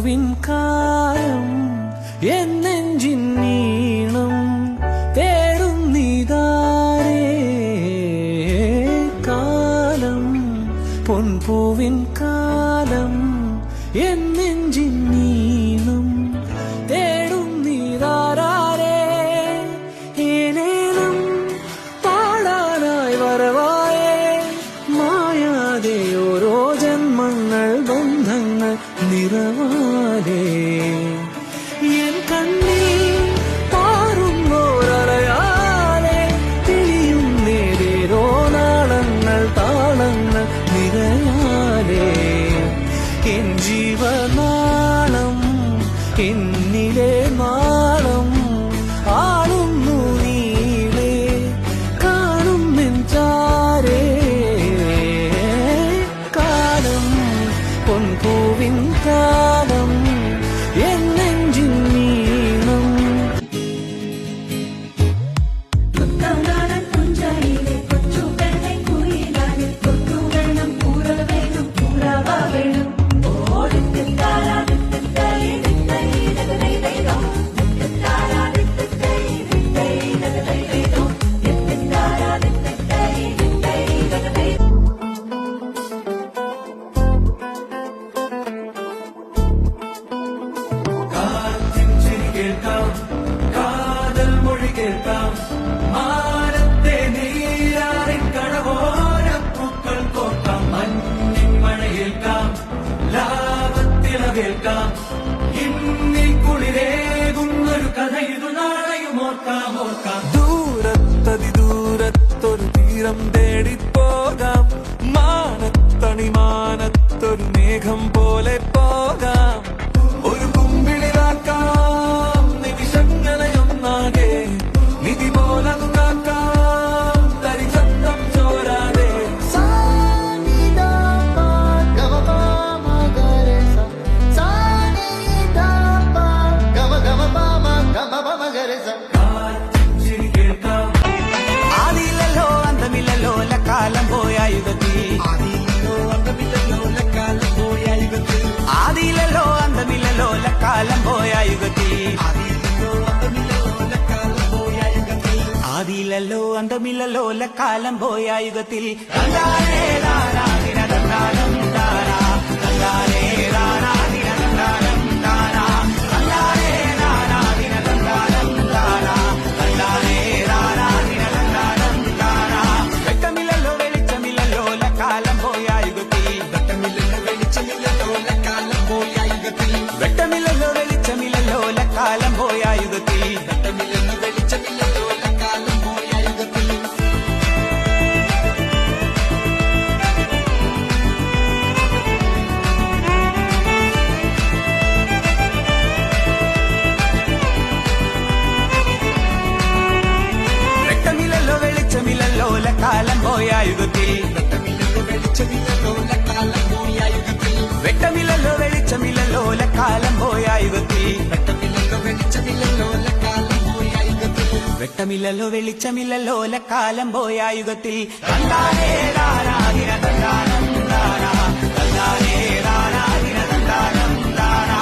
പൊൻപൂവിൻ കാലം എന്നെഞ്ചിൻ നീണം തേടും നീതാരേ കാലം പൊൻപൂവിൻ കാലം എന്നെഞ്ചിൻ നീണം തേടും നീതാരേ ഏനേലും പാടാനായി വരവായേ മായാതെ ഓരോ ജന്മങ്ങൾ ബന്ധങ്ങൾ നിറവാലേ എൻ കണ്ണിൽ പാറുന്നോരലയാലേ തെളിയും നേരേരോ നാളങ്ങൾ താളങ്ങൾ നിറയാലേ എൻ ജീവനാളം എന്നിലെ നാളം ആളുന്നു നീളേ കാണും നെഞ്ചാരേ കാലം പൊൻപൂവിൻ കാലം എന്നെഞ്ചിൻ നീണം കാതൽ മൊഴി കേൾക്കാം മാനത്തെ നീരാറിൻ കടവോരപ്പൂക്കൾ കോർക്കാം മഞ്ഞിൻ മഴയേൽക്കാം ലാഭത്തിളവേൽക്കാം ഇന്നിൽ കുളിരേകുന്നൊരു കഥ ഇതു നാളെയും ഓർക്കാം ഓർക്കാം ദൂരത്തതിദൂരത്തൊരു തീരം തേടിപ്പോകാം മാനത്തണിമാനത്തൊരു മേഘം പോലെ പോകാം ഒരു കുമ്പിളിലാക്കാം നിമിഷങ്ങളെയൊന്നാകെ നിധി പോലതു കാക്കാം തരിചന്തം ചോരാതെ ചിരി കേൾക്കാം ആദിയില്ലല്ലോ അന്തമില്ലല്ലോ ലക്കാലം പോയ യുഗത്തിൽ ആദിയില്ലല്ലോ അന്തമില്ലല്ലോ ലക്കാലം പോയ യുഗത്തിൽ ആദിയില്ലല്ലോ അന്തമില്ലല്ലോ ലക്കാലം പോയ യുഗത്തിൽ തന്താനേ താനാ ദിന തന്താനം താനാ തന്താനേ താനാ ദിന തന്താനം താനാ തന്താനേ താനാ ദിന തന്താനം താനാ തന്താനേ താനാ ദിന തന്താനം താനാ വെട്ടമില്ലല്ലോ വെളിച്ചമില്ലല്ലോ ലക്കാലം പോയ യുഗത്തിൽ വെട്ടമില്ലല്ലോ വെളിച്ചമില്ലല്ലോ ലക്കാലം പോയ യുഗത്തിൽ വെട്ടമില്ലല്ലോ വെളിച്ചമില്ലല്ലോ ലക്കാലം പോയ യുഗത്തിൽ വെട്ടമില്ലല്ലോ വെളിച്ചമില്ലല്ലോ ലക്കാലം പോയ യുഗത്തിൽ വെട്ടമില്ലല്ലോ വെളിച്ചമില്ലല്ലോ ലക്കാലം പോയ യുഗത്തിൽ വെട്ടമില്ലല്ലോ വെളിച്ചമില്ലല്ലോ ലക്കാലം പോയ യുഗത്തിൽ വെട്ടമില്ലല്ലോ വെളിച്ചമില്ലല്ലോ ലക്കാലം പോയ യുഗത്തിൽ വെട്ടമില്ലല്ലോ വെളിച്ചമില്ലല്ലോ ലക്കാലം പോയ യുഗത്തിൽ വെട്ടമില്ലല്ലോ വെളിച്ചമില്ലല്ലോ ലക്കാലം പോയ യുഗത്തിൽ തന്താനേ താനാ ദിന തന്താനം താനാ തന്താനേ താനാ ദിന തന്താനം താനാ